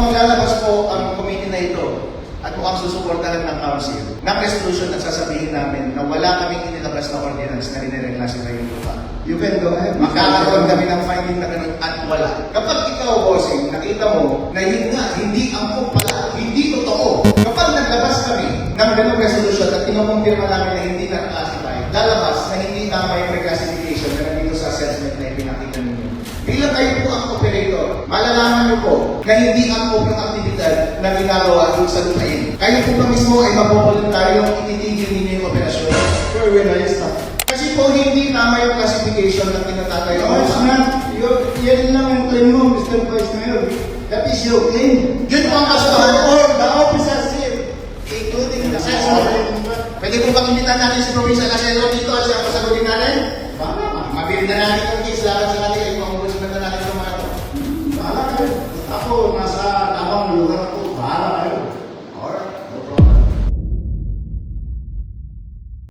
mukhang maglalabas po ang committee na ito at mukhang susuportahan ng council ng resolution at sasabihin namin na wala kaming inilabas na ordinance na inireclassify yung lupa. You can go ahead. Magkakaroon kami ng finding na ganun at wala. Kapag ikaw, bossing, nakita mo na yun nga, hindi angkop pala, hindi totoo. Kapag naglabas kami ng ganung resolution at kinukumpirma namin na hindi na-classify, lalabas na hindi tama yung reclassification na nandito sa assessment na ipinakita ninyo. Bilang kayo po ang operator, malalaman niyo po na hindi angkop yung aktibidad na ginagawa doon sa lupain. Kayo po ba mismo ay mapovoluntaryong ititigil ninyo yung operasyon? Sure, when I stop. Kasi po hindi tama yung classification ng tinatatayo. No, it's not. Yan lang ang claim mo, Mr. Vice Mayor. That is your claim. Yun po ang kasuhan. Or the officers here, including the assessor. Pwede po bang imbitan natin si Provincial Aselo dito at siya pasagutin natin? Mabili na natin yung case laban sa kanila. Yung mga ombudsman na natin sa mga ito. Bahala kayo. Ako, nasa tamang lugar ako.